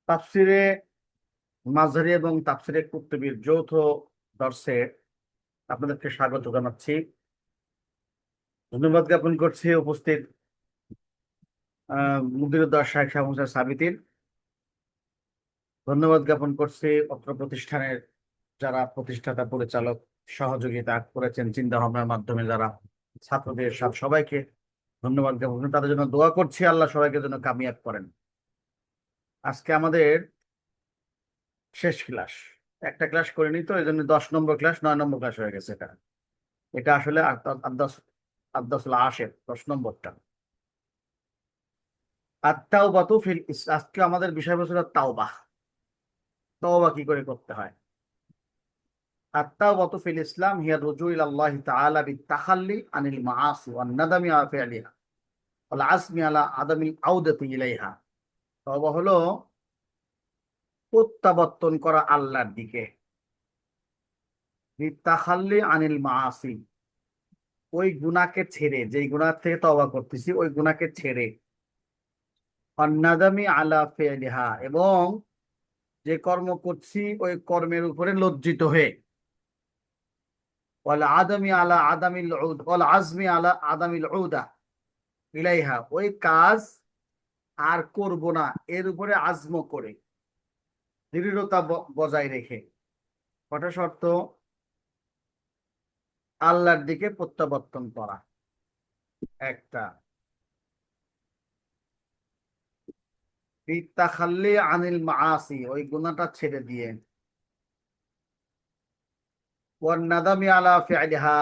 তাফসিরে মাঝারি এবং তাফসিরে কুরতুবীর যৌথ দর্শে আপনাদেরকে স্বাগত জানাচ্ছি। ধন্যবাদ জ্ঞাপন করছি উপস্থিত মুদিরুদ্দৌলা শাইখ শাহ মুহাম্মদ সাবিতির। ধন্যবাদ জ্ঞাপন করছি অত্র প্রতিষ্ঠানের যারা প্রতিষ্ঠাতা, পরিচালক, সহযোগিতা করেছেন চিন্তা ভাবনার মাধ্যমে, যারা ছাত্রদের সবাইকে ধন্যবাদ জ্ঞাপন করি। তাদের জন্য দোয়া করছি, আল্লাহ সবাইকে যেন কামিয়াব করেন। আজকে আমাদের শেষ ক্লাস, একটা ক্লাস করিনি তো এই জন্য 10 নম্বর ক্লাস, 9 নম্বর ক্লাস হয়ে গেছে। এটা এটা আসলে আদ্দাসুল আশের 10 নম্বরটা। আত্তাওবাতু ফিল ইসলাম। আজকে আমাদের বিষয়বস্তু তাওবাহ। তওবা কি করে করতে হয়। আত্তাওবাতু ফিল ইসলাম হিয়া রুজু ইলাল্লাহি তাআলা বিত্তাখাল্লি আনিল মাআসি ওয়ান নাদামি আলা ফি'লিহা ওয়াল আজমি আলা আদামিল আউদাতি ইলাইহা। তওবা হলো প্রত্যাবর্তন করা আল্লাহর দিকে, বিত্তাখাল্লি আনিল মাআসি, ওই গুনাহকে ছেড়ে, যেই গুনাহ থেকে তওবা করতেছি ওই গুনাহকে ছেড়ে, ওয়ান নাদামি আলা ফি'লিহা, এবং যে কর্ম করছি ওই কর্মের উপরে লজ্জিত হয়ে, ওয়াল আদমি আলা আদামিল উদ ওয়াল আজমি আলা আদামিল উদা ইলাইহা, ওই কাজ আর করব না এর উপরে আজম করে, দৃঢ়তা বজায় রেখে। কটা শর্ত? আল্লাহর দিকে প্রত্যাবর্তন করা একটা, বিত্তাখাল্লি আনিল মাআসি, ওই গুনাহটা ছেড়ে দিয়ে, ওয়ান নাদামি আলা ফি'লিহা,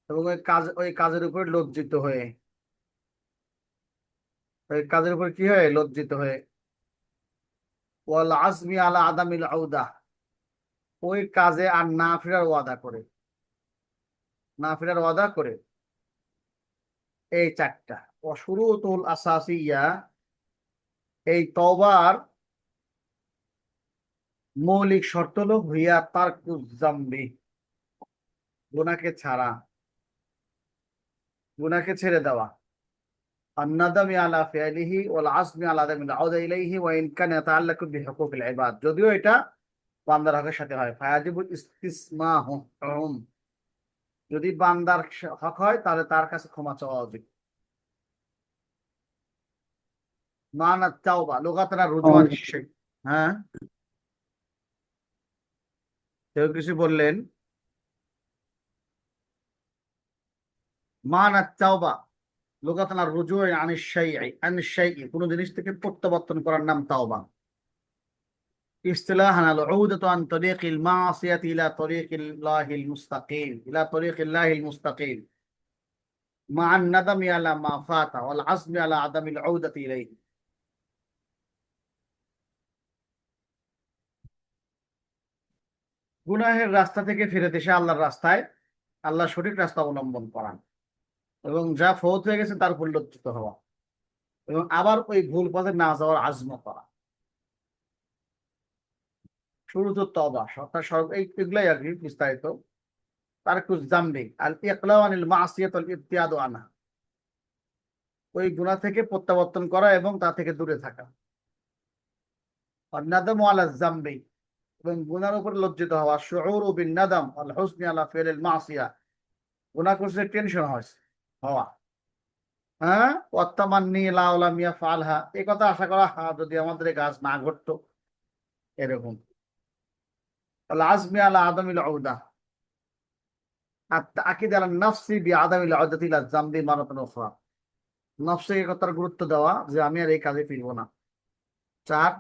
এবং ওই কাজের উপর লজ্জিত হয়ে, ওই কাজের উপর কি হয়? লজ্জিত হয়ে, ওয়াল আজমি আলা আদামিল আউদা, ওই কাজে আর না ফেরার ওয়াদা করে, না ফেরার ওয়াদা করে। এই চারটা অশুরুতুল আসাসিয়া, এই তওবার মৌলিক শর্ত হলো হুইয়া তারকুজ জামবি, গুনাহকে ছাড়া, গুনাহকে ছেড়ে দেওয়া। আন-নাদামি আলা ফি'লিহি ওয়াল আজমি আলা আদামিল আউদা ইলাইহি ওয়া ইন কানা ইয়াতাআল্লাকু বিহুকুকিল ইবাদ, যদিও এটা বান্দার হকের সাথে হয়। ফায়াজিবুল ইসতিসমাহুম, যদি বান্দার হক হয় তাহলে তার কাছে ক্ষমা চাওয়া উচিত। মানা তাওবা লুগাতান রুজুআন শিই। হ্যাঁ, কেউ কিছু বললেন? মানা তাওবা লুগাতান রুজু আনিশ শাইই, কোন জিনিস থেকে প্রত্যাবর্তন করার নাম তাওবা। ইসতিলাহান আল উদatu আন তরিকিল মাসিয়াতি ইলা তরিকিল্লাহিল মুস্তাকিম, ইলা তরিকিল্লাহিল মুস্তাকিম মা আন নাদামি আলা মা ফাতা ওয়াল আজমি আলা আদামিল উদাতি ইলাইহি। গুনাহের রাস্তা থেকে ফিরে এসে আল্লাহর রাস্তায়, আল্লাহর সঠিক রাস্তা অবলম্বন করা, এবং যা ফৌত হয়ে গেছে তার উপর লজ্জিত হওয়া, এবং আবার ওই ভুল পথে না যাওয়ার আজম করা। শুরু তো তওবা, অর্থাৎ এগুলাই আর কি বিস্তারিত। তারকুজ জামবি আল ইকলাউ আনিল মাসিয়াত ওয়াল ইবতিআদু আনহা, ওই গুনাহ থেকে প্রত্যাবর্তন করা এবং তা থেকে দূরে থাকা। আর নাদামু আলা জামবি, এবং গুনার উপর লজ্জিত হওয়া। শুউরু বিন নাদাম আল হুজনি আলা ফি'লিল মাসিয়া, গুনাহ করছে টেনশন হয়েছে হওয়া। হ্যাঁ, ওয়াত্তামান্নি লা লাম ইয়াফআলহা, এই কথা আশা করা, যদি আমাদের এই কাজ না ঘটতো, এরকম। আল আজমি আলা আদামিল উদা, আকিদ আলা নাফসি বি আদামিল উদাতি ইলা জামবি মারাতান উখরা, নফসে কথার গুরুত্ব দেওয়া যে আমি আর এই কাজে ফিরবো না। 4,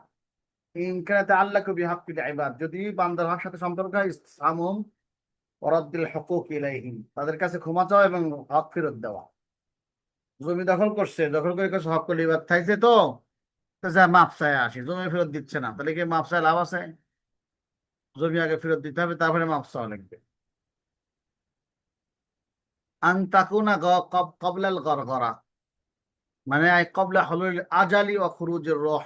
ইনকারাতে আল্লাহ কবি হাক্কিল ইবাদ, যদি বান্দার হক সাথে সম্পর্ক হয়, ইসতিসামুহুম ওয়া রাদ্দিল হুকুক ইলাইহিম, তাদের কাছে ক্ষমা চাওয়া এবং হক ফেরত দেওয়া। জমি দখল করছে, দখল করে কাছে হক করলে এবার থাইছে তো, তো যা মাপ চায় আসি, জমি ফেরত দিচ্ছে না, তাহলে কি মাপ চায় লাভ আছে? জমি আগে ফেরত দিতে হবে, তারপরে মাপ চাওয়া লাগবে। আন তাকুনা ক্বাবলাল গরগরা, মানে ক্বাবলা হুলুল আজালি ওয়া খুরুজের রূহ,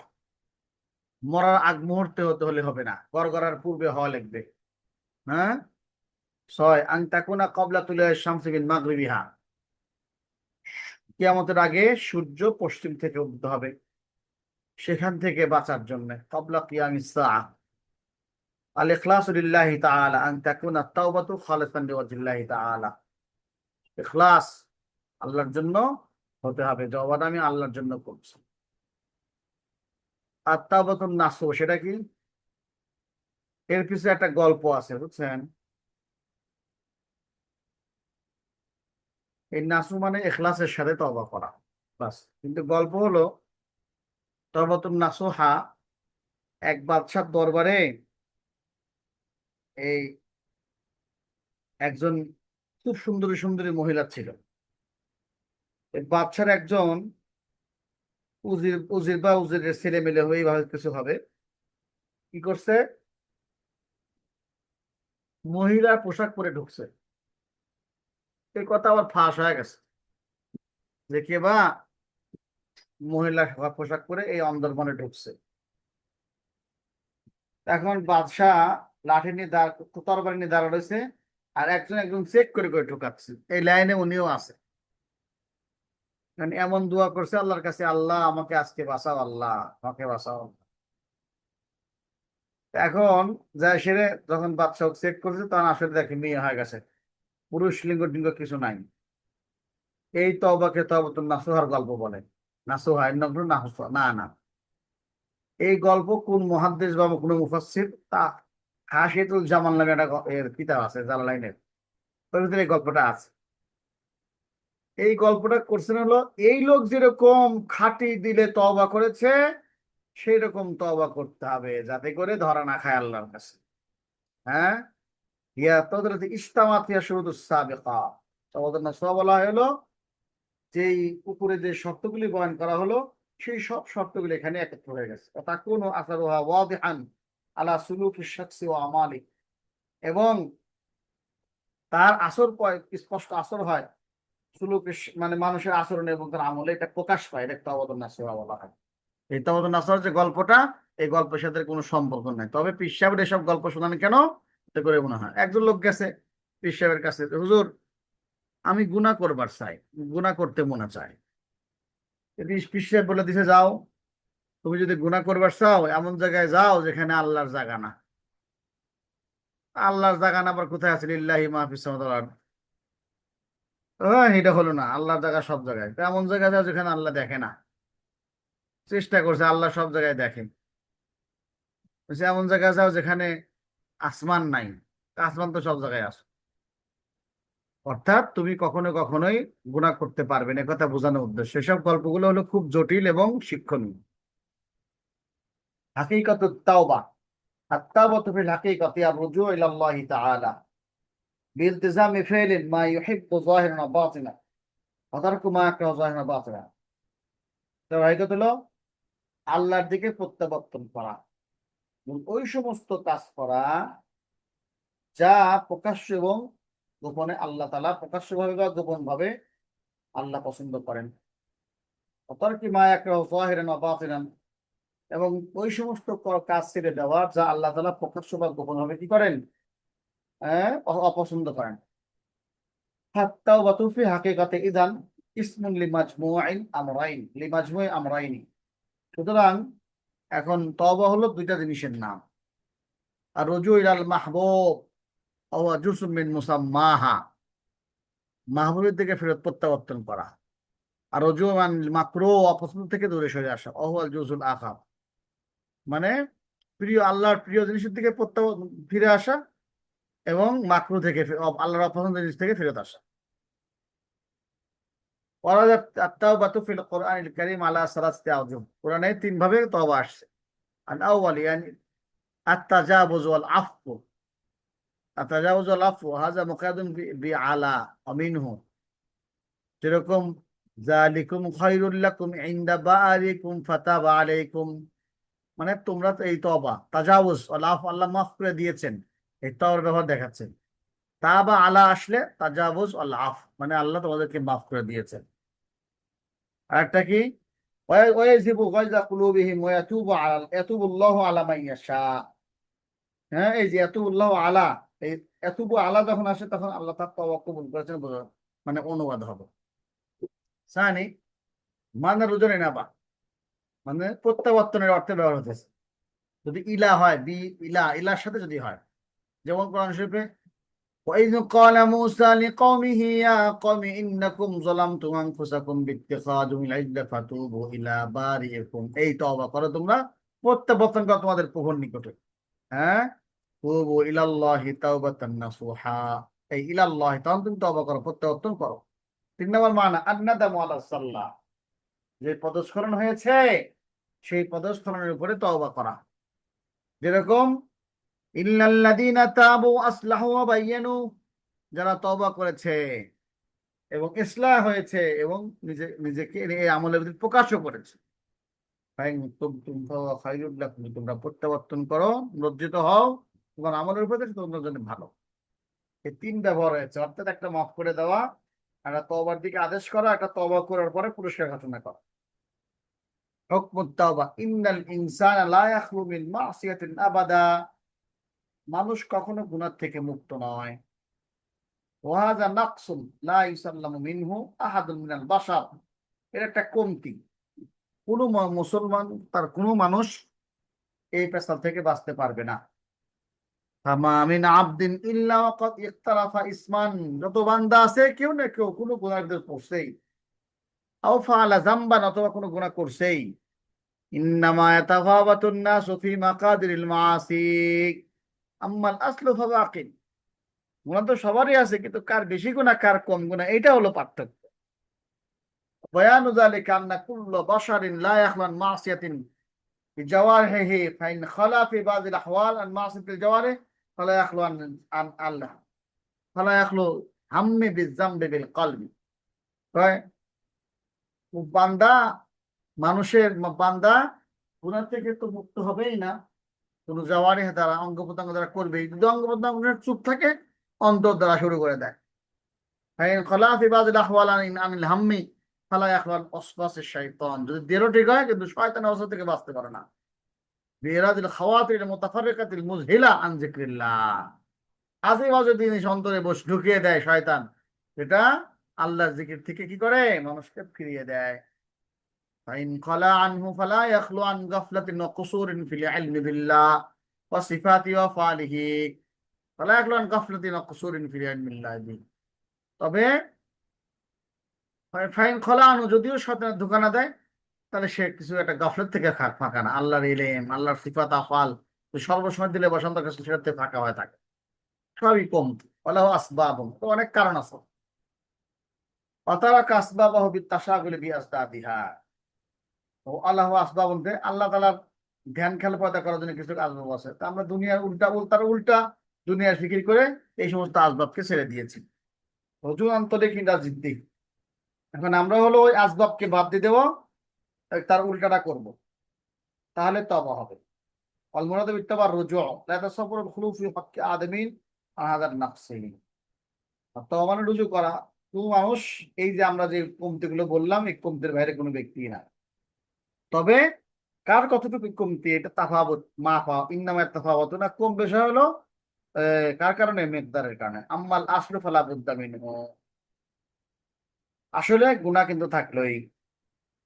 মরার আগ মুহূর্তে হতে হলে হবে না, গরগরার পূর্বে হওয়া লাগবে। হ্যাঁ। 6, আন তাকুনা ক্বাবলা তুলুই শামসি মিন মাগরিবিহা, কিয়ামতের আগে সূর্য পশ্চিম থেকে উদিত হবে। সেখান থেকে বাঁচার জন্য ক্বাবলা কিয়ামিস সাআহ আল ইখলাসু লিল্লাহি তাআলা আন তাকুনা আত-তাওবাতু খালিসান লিওয়াজহিল্লাহি তাআলা। ইখলাস আল্লাহর জন্য হতে হবে, জবান আমি আল্লাহর জন্য করছি। আর তাওবাতুন নাসুহ সেটা কি? এর পিছনে একটা গল্প আছে বুঝছেন। এই নাসু মানে ইখলাসের সাথে তওবা করা বাস। কিন্তু গল্প হলো তওবাতুন নাসুহা, এক বাদশার দরবারে এই একজন খুব সুন্দরী সুন্দরী মহিলা ছিল। এই বাদশার একজন উজির উজির বা উজিরের ছেলে মেলে হয়ে এইভাবে কিছু হবে, কি করছে, মহিলার পোশাক পরে ঢুকছে। এই কথা আবার ফাঁস হয়ে গেছে যে কে বা মহিলা পোশাক পরে এই অন্দরমনে ঢুকছে। এখন বাদশাহ লাঠি নিয়ে তরবারি নিয়ে দাঁড়া রয়েছে, আর একজন একজন চেক করে করে ঢুকাচ্ছে। এই লাইনে উনিও আছে। মানে এমন দোয়া করছে আল্লাহর কাছে, আল্লাহ আমাকে আজকে বাঁচাও, আল্লাহ আমাকে বাঁচাও। এখন যাই সেরে যখন বাদশাহ চেক করছে তখন আসলে দেখে মেয়ে হয়ে গেছে, পুরুষ লিঙ্গ টিঙ্গ কিছু নাই। এই তওবাকে তওবাতুন নাসুহার গল্প বলে। নাসুহা এর নাম হলো নাসুহা, না না। এই গল্প কোন মুহাদ্দিস বা কোন মুফাসসির তা হাশিয়াতুল জামাল নামে একটা এর কিতাব আছে জালালাইনের, ওর ভিতরে এই গল্পটা আছে। এই গল্পটা করছেন হলো এই লোক যেরকম খাঁটি দিলে তওবা করেছে সেই রকম তওবা করতে হবে, যাতে করে ধরা না খায় আল্লাহর কাছে। হ্যাঁ, ইয়া তাদরাত ইস্তামাত ইয়া শুরুতুস সাবিকা। তওবাতুন নাসুহা বলা হলো যেই উপরে যে শর্তগুলি বয়ান করা হলো সেই সব শর্তগুলি এখানে একত্র হয়ে গেছে। তাকুনু আসারুহা ওয়াদিহান আলা সুলুকি শাখসি ওয়া আমালি, এবং তার আসর স্পষ্ট আসর হয় সুলুকি মানে মানুষের আচরণে এবং তার আমলে এটা প্রকাশ পায়। এটা তাওবাতুন নাসুহা বলা হয়। এই তাওবাতুন নাসুহার যে গল্পটা, এই গল্পের সাথে কোনো সম্পর্ক নাই। তবে পীর সাহেবের এসব গল্প শোনান কেন, এতে করে মনে হয় একজন লোক গেছে পীর সাহেবের কাছে, হুজুর আমি গুনাহ করবার চাই, গুনাহ করতে মনে চায়। পীর সাহেব বলে দিছে যাও, তুমি যদি গুনাহ করবার চাও এমন জায়গায় যাও যেখানে আল্লাহর জায়গা না। আল্লাহর জায়গা না আবার কোথায় আছে? লিল্লাহি মা ফিস সামাওয়াতি ওয়াল আরদ। এটা হলো না, আল্লাহর জায়গা সব জায়গায়। তো এমন জায়গায় যাও যেখানে আল্লাহ দেখে না। চেষ্টা করছে, আল্লাহ সব জায়গায় দেখেন। বলছে এমন জায়গায় যাও যেখানে আসমান নাই। আসমান তো সব জায়গায় আছে। অর্থাৎ তুমি কখনো কখনোই গুনাহ করতে পারবে না, কথা বোঝানোর উদ্দেশ্য। এসব গল্পগুলো হলো খুব জটিল এবং শিক্ষণীয়। হাকিকাতুত তাওবা, আত-তাওবাতু ফিল হাকিকাতি আর-রুজু ইলা আল্লাহি তাআলা বিলতিজামি ফি'লিন মা ইউহিব্বু যাহিরান ওয়া বাতিনা ওয়া তারকু মা ইয়াকরাহু যাহিরান ওয়া বাতিনা। তো হাকিকত হলো আল্লাহর দিকে প্রত্যাবর্তন করা এবং ওই সমস্ত কাজ করা যা প্রকাশ্য এবং গোপনে আল্লাহ তাআলা প্রকাশ্যভাবে বা গোপন ভাবে আল্লাহ পছন্দ করেন। ওয়া তারকি মা ইয়াকরাহু যাহিরান ওয়া বাতিনান, এবং ওই সমস্ত কাজ ছেড়ে দেওয়া যা আল্লাহ তাআলা প্রকাশ্য বা গোপন ভাবে কি করেন, অপছন্দ করেন। ফাত-তাওবাতু ফি হাকিকাতি ইযান ইসমুন লিমাজমুইন আমরাইন লিমাজমুই আমরাইনি। সুতরাং এখন তওবা হলো দুইটা জিনিসের নাম। আর রুজু ইলাল মাহবুব ওয়া জুসুম মিন মুসাম্মাহা, মাহবুবের দিকে ফেরত প্রত্যাবর্তন করা। আর রুজু মান মাকরুহ, অপছন্দ থেকে দূরে সরে আসা। ওহুয়াল জুজুল আখার, মানে প্রিয় আল্লাহর প্রিয় জিনিসের দিকে ফিরে আসা, এবং মাকরুহ থেকে আল্লাহর অপছন্দের জিনিস থেকে ফেরত আসা। ওয়ারাদাত আত-তাওবাতু ফিল কুরআনিল কারীম আলা সালাসতি আওজুহ, কোরআনে তিন ভাবে তওবা আসছে। আল আউয়াল ইয়ানি আত-তাজাবুজ ওয়াল আফু। আত-তাজাবুজ ওয়াল আফু হাযা মুকাদ্দাম বিআলা ওয়া মিনহু, যেরকম যালিকুম খায়রুল লাকুম ইনদা বারিকুম ফাতাবা আলাইকুম, মানে তোমরা তো এই তওবা তাজাউজ ওয়াল আফু আল্লাহ মাফ করে দিয়েছেন, এই তওবার ব্যবহার দেখাচ্ছেন। তাবা আলা আসলে তাজাবুজ ওয়াল আফ, মানে আল্লাহ তোমাদেরকে মাফ করে দিয়েছেন। আরেকটা কি, ওয়াইজিবু গায়যা কুলুবিহিম ওয়া ইয়াতুবুল্লাহু আলা মান ইয়াশা। হ্যাঁ, এই যে ইয়াতুবুল্লাহু আলা, এই ইয়াতুবু আলা যখন আসে তখন আল্লাহ তার তওবা কবুল করেছেন মানে অনুবাদ হবে। সানি মানে রুজুন নাবা, মানে প্রত্যাবর্তনের অর্থে ব্যবহার হতেছে। যদি ইলা হয়, বি ইলা, ইলার সাথে যদি হয়, যেমন কোরআন শরীফে وإذ قال موسى لقومه يا قوم إنكم ظلمتم أنفسكم باتخاذكم العجل فتوبوا إلى بارئكم, এই তওবা করো তোমরা, প্রত্যাবর্তন করো তোমাদের প্রভুর নিকটে। হ্যাঁ, তুবু ইলাল্লাহি তাওবাতান নাসুহা, এই ইলাল্লাহি, তখন তুমি তওবা করো, প্রত্যাবর্তন করো। 3 নম্বর মানা আন্নাদামু আলা সাল্লাহ, যে পদস্খলন হয়েছে সেই পদস্খলনের উপরে তওবা করা। যেরকম ইল্লাল্লাযীনা তাবু আসলাহু ওয়া বায়্যানু, যারা তওবা করেছে এবং ইসলাহ হয়েছে এবং নিজেকে এই আমলের ভিতরে প্রকাশও করেছে। ফাইন তুমতুম ফাহুয়া খায়রুল লাকুম, তোমরা প্রত্যাবর্তন করো, লজ্জিত হও, তোমার আমলের উপরে তোমাদের জন্য ভালো। এই 3 ব্যবহার হয়েছে, অর্থাৎ একটা মাফ করে দেওয়া, একটা তওবার দিকে আদেশ করা, একটা তওবা করার পরে পুরস্কার ঘোষণা করা। হুকমুত তাওবা ইন্নাল ইনসানা লা ইয়াখলু মিন মাসিয়াতিন আবাদা, মানুষ কখনো গুনাহ থেকে মুক্ত নয়। ওয়াহাযা নাকসুন লা ইউসাল্লামু মিনহু আহাদুন মিনাল বাশার, এর একটা কমতি, কোনো মুসলমান, তার কোনো মানুষ এই পেশাল থেকে বাঁচতে পারবে না। ফামা মিন আবদিন ইল্লা ওয়াকাদ ইকতারাফা ইসমান, যত বান্দা আছে কেউ না কেউ কোনো গুনাহের ভিতর পড়ছেই, আও ফাআলা যামবান, অথবা কোনো গুনাহ করছেই। ইন্নামা ইয়াতাফাওয়াতুন নাসু ফি মাকাদিরিল মাআসি আম্মাল আসলু ফাবাকিন, গুনাহ তো সবারই আছে, কিন্তু কার বেশি গুনাহ কার কম গুনাহ, এটা হলো পার্থক্য। বয়ানু যালিকা আন্না কুল্লু বাশারিন লা ইয়াখলান মাসিয়াতিন বিজাওয়ারিহি ফাইন খালা ফি বাযিল আহওয়াল আন মাসিয়াতিল জাওয়ারিহ ফালা ইয়াখলু আন আল্লাহ ফালা ইয়াখলু হাম্মি বিযামবি বিল কলবি। হয় বান্দা, মানুষের বান্দা গুনাহ থেকে তো মুক্ত হবেই না, কোন জাওয়ারিহ দ্বারা, অঙ্গ প্রত্যঙ্গ দ্বারা করবেই। যদি অঙ্গ প্রত্যঙ্গ চুপ থাকে, অন্তর দ্বারা শুরু করে দেয়। ফাইন খালা ফি বাযিল আহওয়াল আনিল হাম্মি ফালা ইয়াখলু আন ওয়াসওয়াসিশ শাইতান, যদি দেহও ঠিক হয় কিন্তু শয়তানের ওয়াসওয়াসা থেকে বাঁচতে পারে না। বিরাদিল খাওয়াতির মুতাফাররিকাতিল মুযহিলা আন যিকরিল্লাহ, আজেবাজে জিনিস অন্তরে ঢুকিয়ে দেয় শয়তান, এটা আল্লাহর জিকির থেকে কি করে, মানুষকে ফিরিয়ে দেয়। ফাইন খালা আনহু ফালা ইয়াখলু আন গাফলাতিন ওয়া কুসুরিন ফিল ইলমি বিল্লাহ ওয়া সিফাতি ওয়া ফালিহি, ফালা ইয়াখলু আন গাফলাতিন ওয়া কুসুরিন ফিল ইলমিল্লাহ। তবে ফাইন খালা আনহু, যদিও শয়তানের ধোঁকা না দেয়, তাহলে সে কিছু একটা গাফলত থেকে ফাঁকা না, আল্লাহর ইলম, আল্লাহর সিফাত আফআল সর্বসময় দিলে বসন্ত কাছে সেটাতে ফাঁকা হয়ে থাকে, সবই কম। ওলাহ আসবাব, তো অনেক কারণ আছে। অতারাকা আসবাবাহু বিত্তাশাগুলি বিআসবাবিহা, ও আল্লাহ আসবাব বলতে আল্লাহ তাআলার ধ্যান খেয়াল পয়দা করার জন্য কিছু আসবাব আছে। তা আমরা দুনিয়ার উল্টা দুনিয়ার ফিকির করে এই সমস্ত আসবাবকে ছেড়ে দিয়েছি। রজু আন্তরিক ইন্দ্রা জিদ্দি, এখন আমরা হলো ওই আসবাবকে বাদ দিয়ে দেবো, তার উল্টাটা করব, তাহলে তওবা হবে। والمراد بالتبع الرجوع لا يتصور الخلوف في حق آدمي عن هذا النقص। তওবা মানে রুজু করা, কোন মানুষ, এই যে আমরা যে কমতিগুলো বললাম, এই কমতির বাইরে কোনো ব্যক্তি না। তবে কার কতটুকু কমতি, এটা তাফাবুত মাফা ইন্নামা তাফাবুত না, কম বেশি হলো কার কারণে, মিকদারের কারণে। আম্মাল আসলু ফালা বুদ্দা মিনহু, আসলে গুনাহ কিন্তু থাকলোই।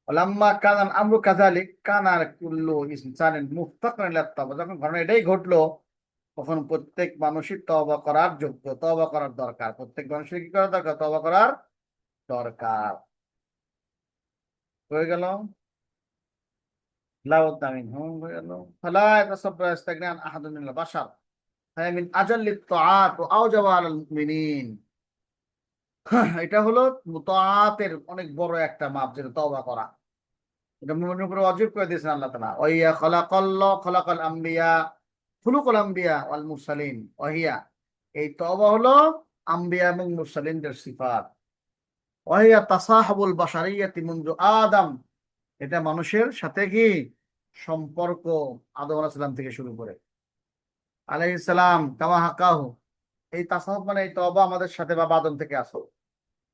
ওলাম্মা কানাল আমরু কাযালিক কানা কুল্লু ইনসানিন মুফতাকিরান ইলা তাওবা, যখন ঘটনা এটাই ঘটলো, তখন প্রত্যেক মানুষই তওবা করার যোগ্য, তওবা করার দরকার, প্রত্যেক মানুষের কি করা দরকার, তওবা করার দরকার। হয়ে গেল লাউদ্দা মিনহু, হয়ে গেল ফালা ইয়াতাসাব্বারু ইস্তিগনান আহাদুন মিনাল বাশার ফাহিয়া মিন আজাল্লিত তাআত ওয়া আওজাবা আলাল মুমিনিন। এটা হলো তাআতের অনেক বড় একটা মাপ, যেটা তওবা করা, এটা মুমিনের উপরে ওয়াজিব করে দিয়েছেন আল্লাহ তাআলা। ওয়া খালাকাল আম্বিয়া খুলুকুল আম্বিয়া ওয়াল মুরসালিন ওয়াহিয়া, এই তওবা হলো আম্বিয়া এবং মুরসালিনদের সিফাত। ওয়াহিয়া তাসাহাবুল বাশারিয়াতি মুনযু আদম, এটা মানুষের সাথে কি সম্পর্ক, আদম আলাইহিস সালাম থেকে শুরু করে আলাইহিস সালাম কামা হাকাহু, এই তাসাহুব মানে এই তওবা আমাদের সাথে বা আদম থেকে আসো।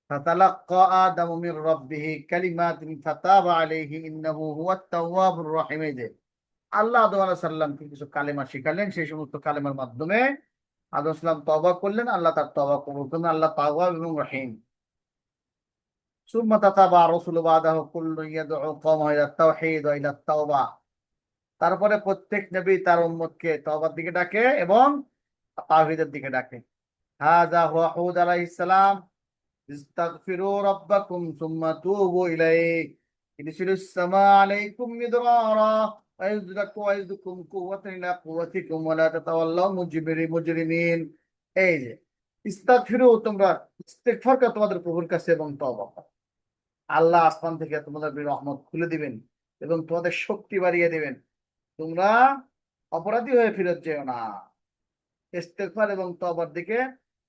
ফাতালাক্কা আদামু মির রাব্বিহি কালিমাতিন ফাতাবা আলাইহি ইন্নাহু হুয়াত তাওয়াবুর রহিম, এই যে আল্লাহ আদম আলাইহিস সালামকে কিছু কালেমা শিখালেন, সেই সমস্ত কালেমার মাধ্যমে আদম সালাম তওবা করলেন, আল্লাহ তার তওবা কবুল করলেন, আল্লাহ তাওয়াব এবং রহিম। সুম্মা তাতাবা রাসূলু বাদাহু কুল্লু ইয়াদউ কওমাহু ইলা তাওহীদ ওয়া ইলা তাওবা। তারপরে প্রত্যেক নবী তার উম্মতকে তওবার দিকে ডাকে এবং তাওহীদের দিকে ডাকে। হাযা হুয়া হুদ আলাইহিস সালাম, ইস্তাগফিরু রাব্বাকুম সুম্মা তুবু ইলাইহি ইরসিলিস সামা আলাইকুম মিদরারা ওয়া ইয়াযিদকুম কুওয়াতান ইলা কুওয়াতিকুম ওয়া লা তাতাওয়াল্লাউ মুজরিমিন। এই যে ইস্তাগফিরু, তোমরা ইস্তিগফার করো তোমাদের প্রভুর কাছে এবং তওবা করো। আল্লাহ আসমান থেকে তোমাদের রহমত খুলে দিবেন এবং তোমাদের শক্তি বাড়িয়ে দিবেন। তোমরা অপরাধী হয়ে ফিরত যেও না। ইস্তেগফার এবং তওবার দিকে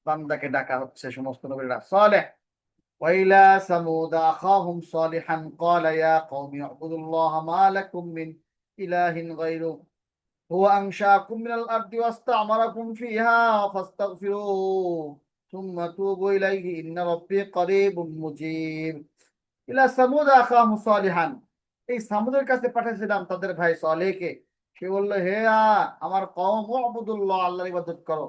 বান্দাকে ডাকা হচ্ছে সমস্ত নবীরা। সালেহ ওয়াইলা সামুদ আখাহুম সালিহান ক্বালা ইয়া কওমি ইউবুদুল্লাহা মা লাকুম মিন ইলাহিন গায়রু হুয়া আনশাকুম মিনাল আরদি ওয়াস্তা'মারাকুম ফিহা ফাস্তাগফিরু সুম্মা তুবু ইলাইহি ইন্না রাব্বি করিবুম মুজিব। ইলা সামুদ আখাহুম সালিহান, এই সামুদের কাছে পাঠিয়েছিলাম তাদের ভাই সালেহকে। সে বলল, হে আমার কওম, উবুদুল্লাহ, আল্লাহর ইবাদত করো,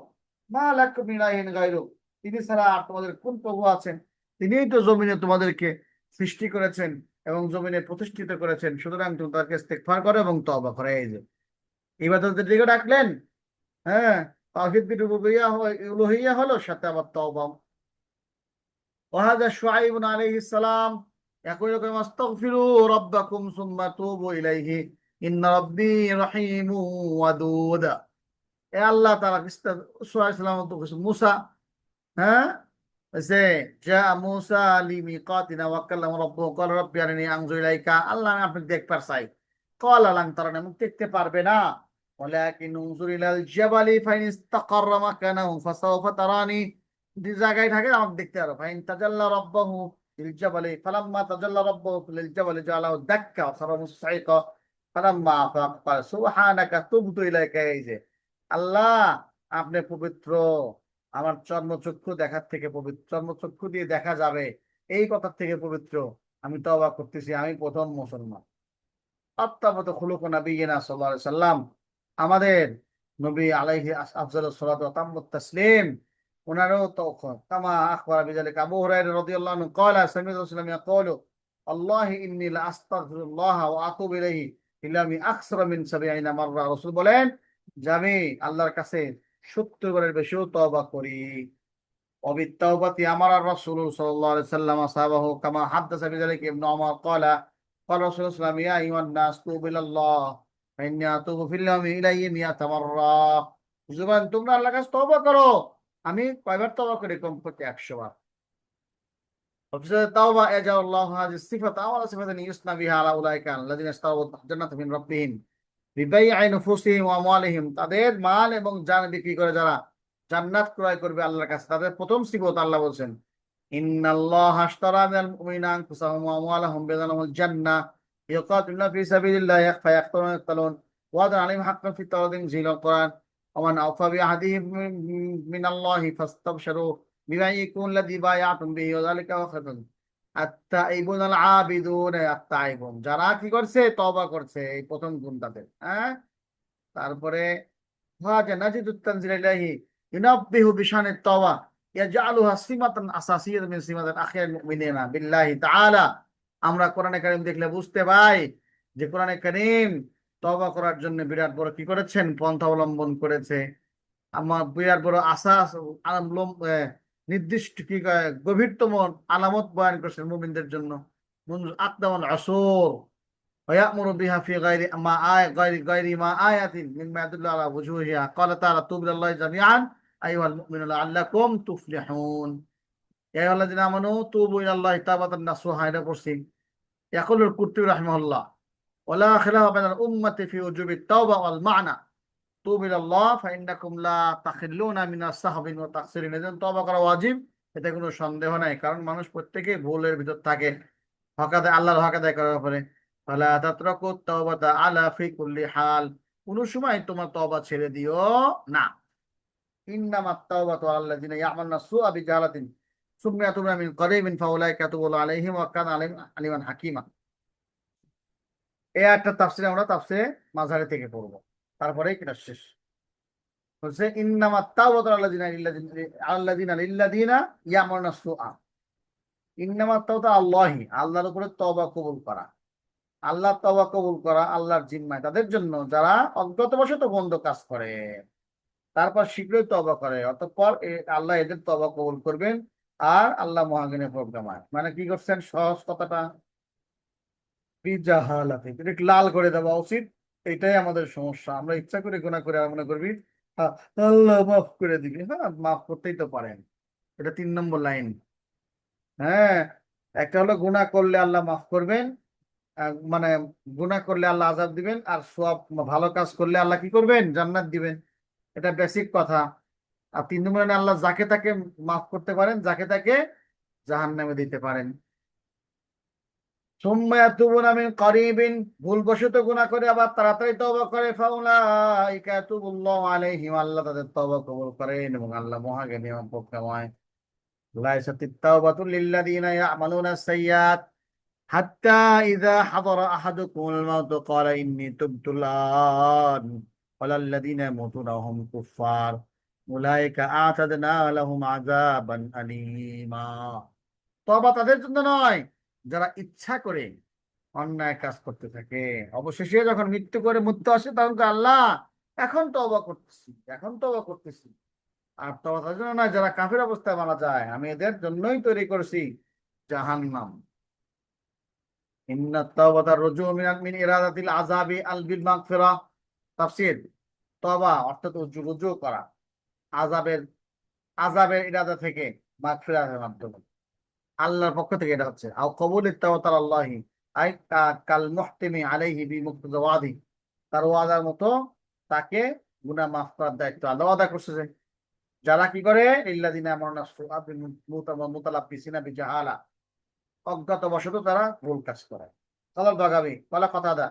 মা লাকুম মিন ইলাহিন গায়রু, তিনি ছাড়া আর তোমাদের কোন প্রভু আছেন? তিনিই তো জমিনে তোমাদেরকে সৃষ্টি করেছেন এবং জমিনে প্রতিষ্ঠিত করেছেন। সুতরাং তুমি তাদেরকে ইস্তেগফার করো এবং তওবা করো। এই যে ইবাদতের দিকে ডাকলেন, হ্যাঁ, তাওহীদ রুবুবিয়্যাহ উলুহিয়্যাহ হলো, সাথে আবার তওবা। وهذا شعيب عليه السلام يقول لكم استغفروا ربكم ثم توبوا إليه إن ربي رحيم ودود। এ আল্লাহ তাআলা শুআয়ব সালাম তো মুসা, হ্যাঁ, সে যা মুসা লিমিকাতিনা ওয়া কাল্লামা রাব্বুহু ক্বালা রাব্বি আরিনি আনজুর ইলাইকা, আল্লাহ আমি আপনাকে দেখতে চাই। ক্বালা লান তারানি, মুখ দেখতে পারবে না, ওয়ালাকিন উনজুর ইলাল জাবালি ফাইন ইসতাকাররা মাকানাহু ফাসাওফা তারানি, যে জায়গায় থাকে আমাকে দেখতে পারো। ফাইন তাজাল্লা রাব্বাহু লিল জাবালি ফালাম্মা তাজাল্লা রাব্বাহু লিল জাবালি জাআলাহু দাক্কা ওয়া খারা মুসসাইকা ফালাম্মা আফাক ক্বালা সুবহানাকা তুবতু ইলাইকা। এই যে আল্লাহ আপনি পবিত্র, আমার চর্মচক্ষু দেখার থেকে পবিত্র, চর্মচক্ষু দিয়ে দেখা যাবে এই কথার থেকে পবিত্র, আমি তওবা করতেছি, আমি প্রথম মুসলমান। আত্মাবত খুলুক নবিয়িনা সাল্লাল্লাহু আলাইহি সাল্লাম, আমাদের নবী আলাইহি আফজালুস সালাতু ওয়া তাম্মুত তাসলিম, ওনারও তওবা। কামা আখবারা বিযালিকা আবু হুরায়রা রাদিয়াল্লাহু আনহু ক্বালা সামি'তু রাসূলাল্লাহ ইয়াকুলু আল্লাহি ইন্নী লা আস্তাগফিরুল্লাহ ওয়া আতুবু ইলাইহি ইল্লা মি আকসারা মিন ৭০ মাররা। রাসূল বলেন যে আমি আল্লাহর কাছে ৭০ বারের বেশিও তওবা করি। وبالتوبة أمر الرسول صلى الله عليه وسلم أصحابه كما حدث بذلك ابن عمر قال رسول الله صلى الله عليه وسلم يا أيها الناس توبوا إلى الله فإني أتوب في اليوم إليه 100 مرة। বুঝলেন, তোমরা আল্লাহর কাছে তওবা করো, আমি কয়বার তওবা করি? কমপক্ষে 100 বার। وفي التوبة يجعل الله هذه الصفة أول صفة يثنى بها على أولئك الذين اشتروا الجنة من ربهم বিবাইআ নুফুসিহিম ওয়া আমওয়ালিহিম, তাদের মাল এবং জান বিক্রি করে যারা জান্নাত ক্রয় করবে আল্লাহর কাছে, তাদের প্রথম সিফত আল্লাহ বলছেন ইন্নাল্লাহা আশতারা মিনাল মুমিনিনা আনফুসাহুম ওয়া আমওয়ালাহুম বিআন্নাহুমুল জান্নাহ ইউকাতিলুনা ফি সাবিলিল্লাহি ফায়াকতুলুনা ইয়াকতুলুন ওয়া'দান আলাইহিম হাক্কান ফিত তাওরাতি ইনজিল কোরআন ওয়া মান আওফা বিআহদিহি মিনাল্লাহি ফাস্তাবশিরু বিবাইইকুম আল্লাযী বায়াতুম বিহি ওয়া যালিকা খায়রুন। আত্তাইবুন আল আবিদুন, আত্তাইবুন যারা কি করছে? তওবা করছে, এই প্রথম গুণ তাদের। হ্যাঁ, তারপরে ওয়াজা নাজিদুত তানজিল ইলাহি ইউনাব্বিহু বিশানিত তাওবা ইয়াজআলুহা সিমাতান আসাসিয়াতান মিন সিমাতিল আখিয়াল মুমিনিনা বিল্লাহি তাআলা। আমরা কোরআনে কারীম দেখলে বুঝতে পাই যে কোরআনে কারীম তওবা করার জন্য বিরাট বড় কি করেছেন? পন্থা অবলম্বন করেছে। আমার বিরাট বড় আসাস নির্দিষ্ট কি গভীরতম আলামত বয়ান করেছেন মুমিনদের জন্য। আকদামুল আসর ويأمر بها في غير ما غير ما آيات مما يدل على وجوهها قال تعالى توبوا إلى الله جميعا أيها المؤمنون لعلكم تفلحون يا أيها الذين آمنوا توبوا إلى الله توبة نصوحا إلى قرسي. يقول القرطبي رحمه الله ولا خلاف بين الأمة في وجوب التوبة والمعنى توبوا إلى الله فإنكم لا تخلون من السهو والتقصير। এজন্য তওবা করা ওয়াজিব, এতে কোনো সন্দেহ নাই, কারণ মানুষ প্রত্যেকেই ভুলের ভিতর থাকে, হক আদায় আল্লাহর হক আদায় করার ব্যাপারে। ফালা তাতরাকু তাওবাতা আলা ফি কুল্লি হাল, কোন সময় তোমার তওবা ছেড়ে দিও না। ইন্নামাত তাওবাতু আলাল্লাযিনা ইয়ামালুনা সুআ বিজাহালাতিন সুম্মা ইয়াতুবুনা মিন কারীবিন ফাউলাইকা ইয়াতুবু আলাইহিম ওয়া কানা আলিমান হাকিমা। এই একটা তাফসীর আমরা তাফসীরে মাযহারি থেকে পড়ব, তারপরেই কিনা শেষ বলছে ইন্নামাত তাওবাতু আলাল্লাযিনা লিল্লাযিনা ইয়ামালুনা সুআ। ইন্নামা তাওবা আল্লাহি, আল্লাহর উপরে তওবা কবুল করা, আল্লাহ তওবা কবুল করা আল্লাহর জিম্মায় তাদের জন্য যারা অজ্ঞাতবশত বন্ধ কাজ করে, তারপর শীঘ্রই তওবা করে, অতঃপর আল্লাহ এদের তওবা কবুল করবেন। আর আল্লাহ মহাজ্ঞানী প্রজ্ঞাময়। মানে কি করছেন, সহজ কথাটা বিজাহালাতে এটা একটু লাল করে দেওয়া উচিত। এটাই আমাদের সমস্যা, আমরা ইচ্ছা করে গুনাহ করে আর মনে করবি আহ, আল্লাহ মাফ করে দিবি। হ্যাঁ, মাফ করতেই তো পারেন। এটা 3 নম্বর লাইন। হ্যাঁ, একটা হলো গুনাহ করলে আল্লাহ মাফ করবেন, মানে গুনাহ করলে আল্লাহ আযাব দিবেন, আর সওয়াব ভালো কাজ করলে আল্লাহ কি করবেন, জান্নাত দিবেন। এটা বেসিক কথা। আর 3 নম্বর লাইনে আল্লাহ যাকে তাকে মাফ করতে পারেন, যাকে তাকে জাহান্নামে দিতে পারেন। সুম্মা ইয়াতুবুনা মিন কারিবিন, ভুলবশত গুনাহ করে আবার তাড়াতাড়ি তওবা করে, ফাউলাইকা ইয়াতুবুল্লাহু আলাইহিম, আল্লাহ তাদের তওবা কবুল করেন এবং আল্লাহ মহাজ্ঞানী এবং প্রজ্ঞাময়। লাইসাতিত তাওবাতু লিল্লাযিনা ইয়া'মালুনা আস-সাইয়্যাত হাত্তা ইযা হাদারা আহাদুকুমুল মাউতু ক্বালা ইন্নী তুবতু আন ওয়ালাল্লাযিনা ইয়ামুতুনা ওয়া হুম কুফফার উলাইকা আ'তাদনা লাহুম আযাবান আলীমা। তওবা তাদের জন্য নয় যারা ইচ্ছা করে অন্যায় কাজ করতে থাকে, অবশেষে যখন মৃত্যু আসে তখন কয়, আল্লাহ এখন তওবা করতেছি, এখন তওবা করতেছি। আর তওবা তাদের জন্য নয় যারা কাফের অবস্থায় মারা যায়, আমি এদের জন্যই তৈরি করেছি জাহান্নাম। ইন্নাত তাওবাতা রুজু মিন ইরাদাতিল আযাবি আল বিল মাগফিরা। তাফসীর, তওবা অর্থাৎ রুজু করা আযাবের আযাবের ইরাদা থেকে মাগফিরাতের মাধ্যমে, আল্লাহর পক্ষ থেকে এটা হচ্ছে। আও কবুলিত তাওবাতাল আল্লাহি, আই কাল মুহতিমি আলাইহি বি মুক্তাদা ওয়াদি, তার ওয়াদার মতো তাকে গুনাহ মাফ করার দায়িত্ব আল্লাহ ওয়াদা করছে। যে যারা কি করে, ইল্লাযিনা আমারনা সুআবি মুতালাব্বিসিনা বিজাহালা, অজ্ঞাতবশত তারা ভুল কাজ করে। কালাল বাগাবী ওয়ালা কাতাদা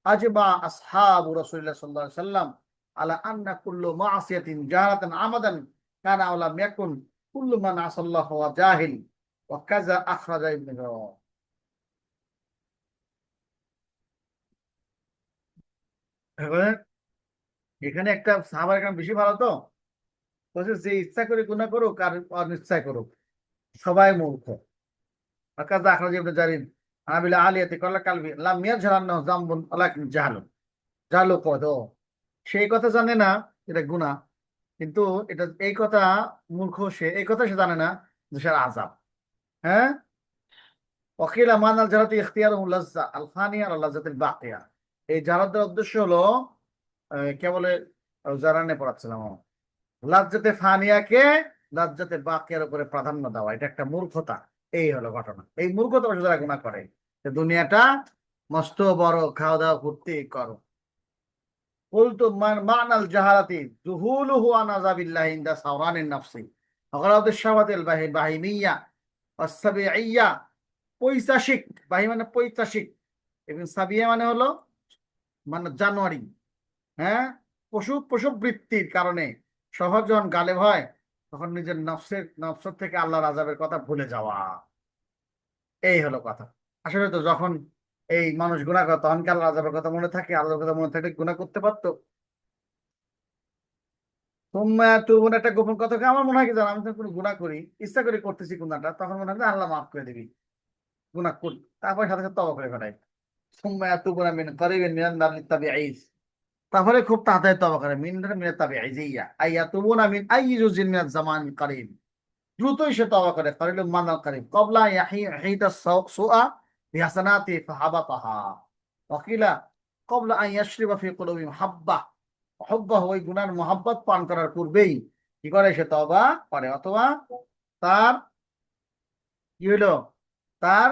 আজমা আসহাবু রাসূলিল্লাহ সাল্লাল্লাহু আলাইহি ওয়াসাল্লাম আলা আন্না কুল্লু মা'সিয়াতিন জাহালাতান আমাদান কানা আও লাম ইয়াকুন কুল্লু মান আসাল্লাহু ওয়া জাহিল ওয়া কাযা আখরাজা ইবনে জাওয়াদ। এবারে এখানে একটা সাহাবার একরাম বেশি ভালো তো, বলছে যে ইচ্ছা করে গুনাহ করুক আর অনিচ্ছায় করুক, সবাই মূর্খ। কাযা আখরাজা ইবনে জারির আনাবিলা আলিয়াতি ক্বালা কালবি লাম ইয়াজহারান্নাহু যামবুন ওয়ালাকিন জাহালুন, জাহালু কদ, সেই কথা জানে না এটা গুনাহ, কিন্তু এটা এই কথা মূর্খ, সে এই কথা সে জানে না যে সে আযাব। হ্যাঁ, ওয়াকিলা মানাল জারাতি ইখতিয়ারুহু লাজ্জা আল ফানিয়া আল লাজ্জাতিল বাকিয়া। এই জারাতের উদ্দেশ্য হলো কে বলে, জারানে পড়াচ্ছিলাম, লাজ্জাতে ফানিয়াকে লাজ্জাতে বাকিয়ার উপরে প্রাধান্য দেওয়া, এটা একটা মূর্খতা। এই হলো ঘটনা, এই মূর্খতা অবশ্য যারা গুনাহ করে, যে দুনিয়াটা মস্ত বড়, খাওয়া দাওয়া ফুর্তি করো। قلت معنى الجهالة ذهوله عن عذاب الله عند ثوران النفس وغلاظ الشهوة البهيمية والسبيعية। পৈশাসিক, বাহি মানে পৈশাসিক, এবং সাবিয়া মানে হলো মানে জানোয়ারি। হ্যাঁ, পশু পশু বৃত্তির কারণে সহজ যখন গালেব হয়, তখন নিজের নফসের থেকে আল্লাহর আযাবের কথা ভুলে যাওয়া। এই হলো কথা। আসলে তো যখন এই মানুষ গুনাহ করে তখন কি আল্লাহর আযাবের কথা মনে থাকে? আল্লাহর কথা মনে থাকলে গুনাহ করতে পারতো? তোমরা তুমুন একটা গোপন কথা আমার মনে হয় কি জানো, আমি তো কোনো গুনাহ করি, ইচ্ছা করে করতেছি গুনাহটা, তখন মনে হয় যে আল্লাহ মাফ করে দিবি, গুনাহ করি, তারপরে সাথে সাথে তওবা করে ফেলাই। সুম্মা ইয়াতুবুনা মিন কারিবিন মিনান নার লিত্তাবিঈস, তারপরে খুব তাড়াতাড়ি তওবা করে, মিনাত তাবিঈজিয়া আই ইয়াতুবুনা মিন আইয়ি জুজিন মিনাজ জামান কারীব, দ্রুতই সে তওবা করে, কারিলুম মানাল কারীব ক্বাবলা ইয়াহিতা সুআ বিহাসানাতি ফাহাবাতাহা ওয়াকিলা ক্বাবলা আন ইয়াশরিবা ফি কুলুবিহিম হাব্বা, হব্বাহ ওই গুনার মহাব্বত পান করার পূর্বেই কি করে, সে তওবা করে, অথবা তার কি হইলো, তার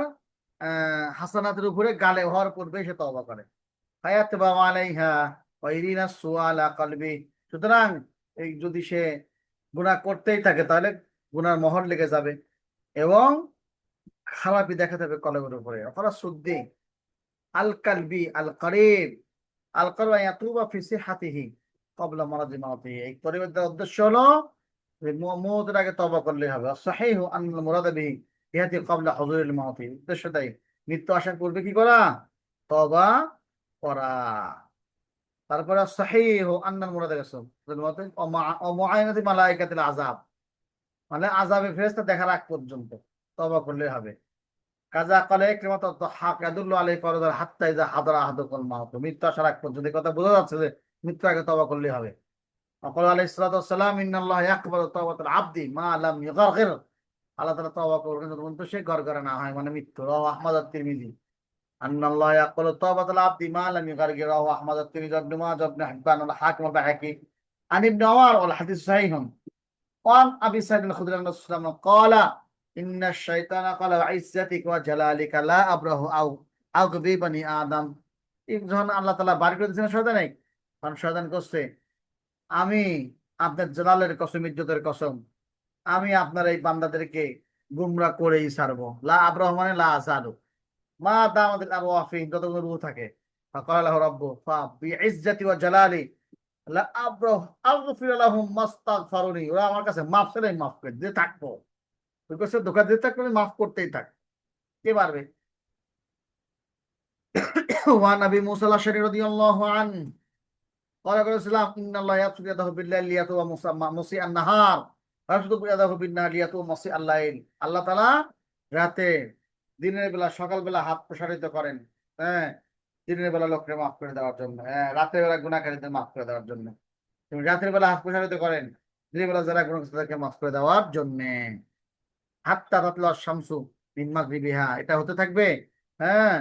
হাসানাতের উপরে গালে হওয়ার পূর্বেই সে তওবা করে। হায়াত বা আলাইহা ওয়া ইরিনা সুআলা কলবি। সুতরাং এই যদি সে গুনাহ করতেই থাকে তাহলে গুনার মোহর লেগে যাবে এবং খারাপই দেখাতে হবে কলবের উপরে। অপরাধ শুদ্ধি আল কালবি আল করিব আল করবা ইয়াতুবা ফি সিহাতিহি ক্বাবলা মারাদি মাউতিহি। এই পরিবর্তনের উদ্দেশ্য হলো যে মওতের আগে তওবা করলেই হবে। সাহিহু আন্নাল মুরাদা বিহি ইহাতি ক্বাবলা হুজুরিল মাউতি, উদ্দেশ্যটাই মৃত্যু আসার পূর্বে কি করা, তওবা করা। তারপরে সাহিহু আন্নাল মুরাদা গেছে ও মুআয়নাতি মালাইকাতিল আযাব, মানে আযাবে ফেরেশতা দেখার আগ পর্যন্ত। তওবা করলে হবে। কাজা কালে ইকরিমা হাক ইয়াদুল্লু আলাইহি ফারদার হাত্তা ইযা হাদারা আহাদুকুল মাউত, মৃত্যু আসার আগ পর্যন্ত। এই কথা বোঝা যাচ্ছে যে মৃত্যু আগে তওবা করলে হবে। وقال عليه الصلاة والسلام إن الله يقبل توبة العبد ما لم يغرغر। আল্লাহ তাআলা তওবা করবেন যতক্ষণ সে গড়গড়া না হয়, মানে মৃত্যু। রাওয়াহু আহমদ আত-তিরমিজি। أن الله يقبل توبة العبد ما لم يغرغر، رواه أحمد الترمذي وابن ماجه وابن حبان والحاكم والبيهقي عن ابن عمر والحديث صحيح. وعن أبي سعيد الخدري رضي الله عنه قال إن الشيطان قال وعزتك وجلالك لا أبره أو أغبي بني آدم। যখন আল্লাহ তাআলা বার করে দিয়েছেন শয়তান, কারণ শয়তান করছে, আমি আপনার জালালের কসম, ইজ্জতের কসম, আমি আপনার এই বান্দাদেরকে গুমরা করেই ছাড়বো। লা আব্রাহ মানে লা আসাদু, মা দামাতিল আরওয়াহ ফিহিম, যতক্ষণ রূহ থাকে। ফাকালা লাহু রাব্বুহু বিইজ্জাতি ওয়া জালালি লা আব্রাহ আগফির লাহুম মাস্তাগফিরুনি। ওরা আমার কাছে মাফ চাইলে আমি মাফ করে দিয়ে থাকবো। ওই কাছে ধোঁকা দিয়ে থাকবে, আমি মাফ করতেই থাক। কে পারবে? ওয়ান আবি মুসা আল-আশআরী রাদিয়াল্লাহু আনহু قال عليه السلام إن الله يبسط يده بالليل ليتوب مسيء النهار ويبسط يده بالنهار ليتوب مسيء الليل। আল্লাহ তাআলা রাতে, দিনের বেলা, সকালবেলা হাত প্রসারিত করেন, হ্যাঁ, দিনের বেলা লোককে মাফ করে দেওয়ার জন্য, হ্যাঁ, রাতের বেলা গুনাহকারীদের মাফ করে দেওয়ার জন্য। এবং রাতের বেলা হাত প্রসারিত করেন দিনের বেলা যারা গুনাহ করছে তাদেরকে মাফ করে দেওয়ার জন্য। হাত্তা তাতলা শামসু মিন মাগরিবিহা, এটা হতে থাকবে, হ্যাঁ,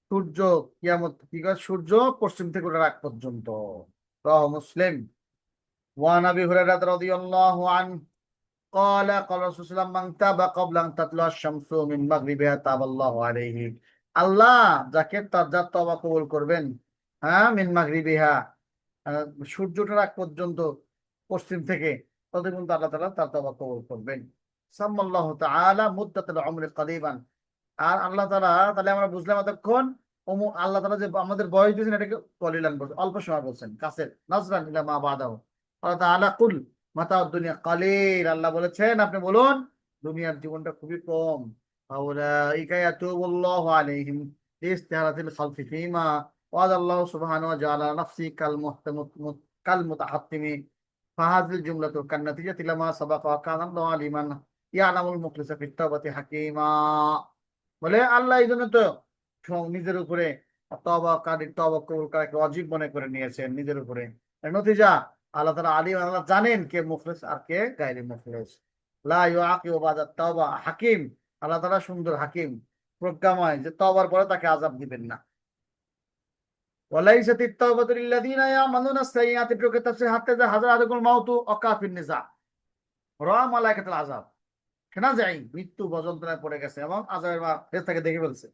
সূর্য কিয়ামত কি করে, সূর্য পশ্চিম থেকে ওঠার আগ পর্যন্ত। রাওয়াহু মুসলিম। وعن ابي هريره رضي الله عنه قال قال رسول الله صلى الله عليه وسلم من تاب قبل ان تطلع الشمس من مغربها تاب الله عليه। আল্লাহ যাকে তার তওবা কবুল করবেন, হ্যাঁ, মিন মাগরিবিহা, সূর্য ওঠার আগ পর্যন্ত পশ্চিম থেকে, ততক্ষণ আল্লাহ তাআলা তার তওবা কবুল করবেন। সাল্লাল্লাহু তাআলা মুদ্দাতুল উমরি করিবান। আর আল্লাহ তাআলা, তাহলে আমরা বুঝলাম এতক্ষণ আল্লাহ তাআলা যে আমাদের বয়স দিয়েছেন এটাকে কলিলান বলছেন, অল্প সময় বলছেন, কাছের নাজরান ইলা মা বাদাহু। আল্লাহ তাআলা কুল মাতাউদ দুনিয়া কালিল, আল্লাহ বলেছেন আপনি বলুন দুনিয়ার জীবনটা খুবই কম। আউলাইকা ইয়াতুবুল্লাহু আলাইহিম ইস্তিহারাতিল খালফি ফীমা ওয়াদাল্লাহু সুবহানাহু ওয়া জাআলা নাফসি কাল মুতাহাত্তিমি ফাহাযিল জুমলাতু কান নাতিজাতি লামা সাবাকা ওয়া কানা আল্লাহু আলিমান ইয়ালামুল মুখলিসা ফিত তাওবাতি হাকীমা। বলে আল্লাহ এই জন্য তো নিজের উপরে তওবাকারী, তওবা কবুল করাকে ওয়াজিব মনে করে নিয়েছেন নিজের উপরে। নতিজা আল্লাহ তাআলা আলিম, আল্লাহ জানেন কে মুখলিস আর কে গায়রে মুখলিস। লা ইউআকিবু বাদা তাওবা হাকিম, আল্লাহ তাআলা সুন্দর হাকিম, প্রজ্ঞাময়, যে তওবার পরে তাকে আযাব দিবেন না। ওয়ালাইসাতিত তাওবাতু লিল্লাযিনা ইয়ামালুনা সাইয়্যাতি, প্রকৃত তাফসীর হাত্তা যা হাযারাতুল মাউতু ওয়াকাফিন নিজা রা মালাইকাতুল আযাব, শোনা যায় মৃত্যু যন্ত্রণায় পড়ে গেছে এবং আযাবের ফেরেশতাকে দেখে ফেলছে।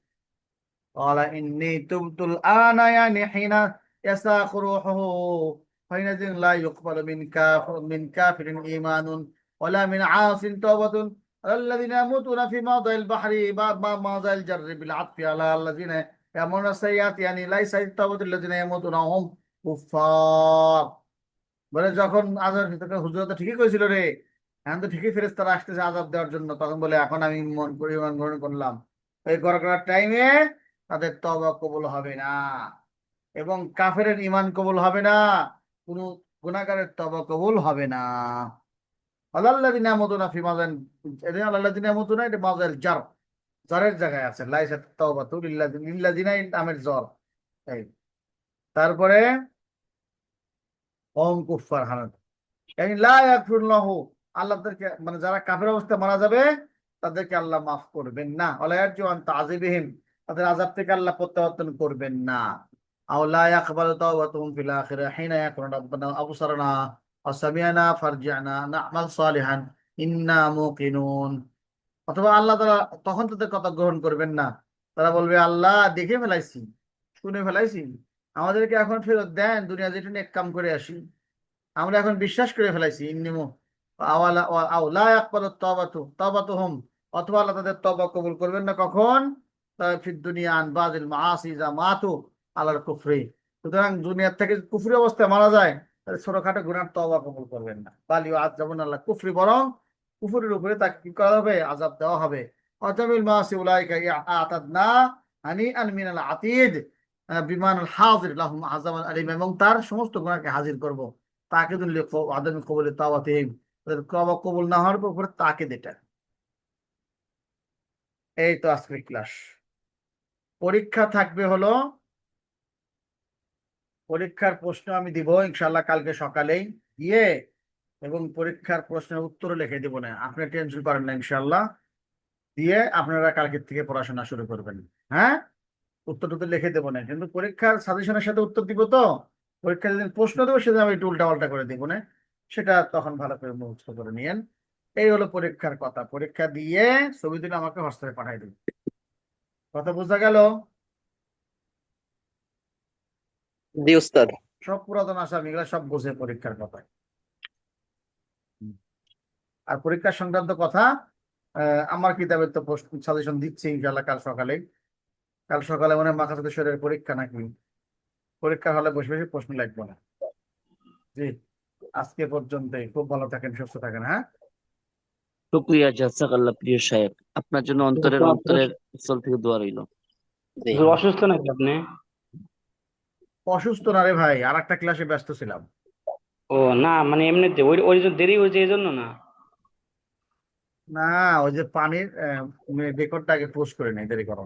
قال إني تبت الآن يعني حين يساق روحه حينئذ لا يقبل من كافر إيمان ولا من عاص توبة الذين يموتون في موضع البحر موضع الجر بالعطف على الذين يعملون السيئات يعني ليس التوبة الذين يموتون وهم كفار। বলে যখন আজাব হুজুর তো ঠিকই কইছিল রে, এখন তো ঠিকই ফেরেশতারা আসতেছে আজাব দেওয়ার জন্য, তখন বলে এখন আমি মন পরিমাণ গ্রহণ করলাম। এই গড়গড়ার টাইমে তাদের তওবা কবুল হবে না, এবং কাফেরের ঈমান কবুল হবে না, কোন গুনাহগারের তওবা কবুল হবে না। আল্লাযিনা ইয়ামুতুনা ফি মাযান, এদের আল্লাযিনা ইয়ামুতুনা এটা মাযাল জার, জারের জায়গায় আছে, লাইসাত তাওবাতু লিল্লাযিনা নামের জ্বর। এই তারপরে ওম কুফার হানাত, এই লা ইয়াগফিরুল্লাহু, আল্লাহ তাদেরকে, মানে যারা কাফের অবস্থায় মারা যাবে তাদেরকে আল্লাহ মাফ করবেন না। ওয়ালা ইয়ারজু আন তাযিবিহিম, তাদের আযাব থেকে আল্লাহ প্রত্যাবর্তন করবেন না। আও লা ইয়াকবালু তাওবাতুহুম ফিল আখিরাহ হিনা ইয়াকুনু রাব্বানা আবসারনা ওয়া সামি'না ফারজি'না না'মাল সালিহান ইন্না মুকিনুন। অথবা আল্লাহ তাআলা তখন তাদের কথা গ্রহণ করবেন না, তারা বলবে আল্লাহ দেখে ফেলাইছি, শুনে ফেলাইছি, আমাদেরকে এখন ফেরত দেন, দুনিয়া যেটা নেক কাম করে আসি, আমরা এখন বিশ্বাস করে ফেলাইছি। ইন্নিমু আওয়ালা আও লা ইয়াকবালু তাওবাতুহুম, অথবা আল্লাহ তাদের তওবা কবুল করবেন না কখন, ফিদ দুনিয়া আন বাযিল মাআসি যা মাতু আলাল কুফরি। সুতরাং দুনিয়ার থেকে কুফরি অবস্থায় মারা যায় তাহলে ছোটখাটো গুনার তওবা কবুল করবেন না। বাল ইউআযাবুনা আলা কুফরি, বরং কুফরের উপরে তাকে কি করা হবে, আযাব দেওয়া হবে। অজামিল মাআসি উলাইকা আতাদনা হানিআন মিনাল আতীদ বিমানাল হাজির লাহুম আযাবান আলীম, এবং তার সমস্ত গুনাহকে হাজির করব। তাকে দিলে আদমি কবুলে তাওবাতিহিম, তাদের তওবা কবুল না হওয়ার উপরে তাকে দেটা। এই তো আজকের ক্লাস। পরীক্ষা থাকবে হলো, পরীক্ষার প্রশ্ন আমি দিব ইনশাল্লাহ কালকে সকালেই দিয়ে, এবং পরীক্ষার প্রশ্নের উত্তর লিখে দিব না, আপনি টেনশন করেন না ইনশাল্লাহ। দিয়ে আপনারা কালকের থেকে পড়াশোনা শুরু করবেন। হ্যাঁ, উত্তর টুত্তর লিখে দেবো না, কিন্তু পরীক্ষার সাজেশনের সাথে উত্তর দিব তো। পরীক্ষা যেদিন প্রশ্ন দেবো সেদিন আমি একটু উল্টা পাল্টা করে দিব না, সেটা তখন ভালো করে মুখস্থ করে নিয়েন। এই হলো পরীক্ষার কথা। পরীক্ষা দিয়ে ছবি তুলে আমাকে হোয়াটসঅ্যাপে পাঠাই দিন। কথা বোঝা গেল? জি উস্তাদ। সব পুরাতন আসামি এগুলো সব বোঝে পরীক্ষার কথা। আর পরীক্ষার সংক্রান্ত কথা আমার কিতাবের তো সাজেশন দিচ্ছি ইনশাল্লাহ কাল সকালে। কাল সকালে মনে হয় মাথা সাথে শরীরের পরীক্ষা নাকি, পরীক্ষা হলে বসে বসে প্রশ্ন লিখবো না। জি, আজকে পর্যন্তই। খুব ভালো থাকেন, সুস্থ থাকেন। হ্যাঁ, শুক্রিয়া জাযাকাল্লাহ প্রিয় সাহেব, আপনার জন্য অন্তরের অন্তরের স্থল থেকে দোয়া রইল। জি। অসুস্থ নাকি আপনি? অসুস্থ না রে ভাই, আর একটা ক্লাসে ব্যস্ত ছিলাম। ও না, মানে এমনিতে ওই ওই যে দেরি হয়েছে এই জন্য না? না, ওই যে পানির রেকর্ডটা আগে পোস্ট করে নেই, দেরি করো।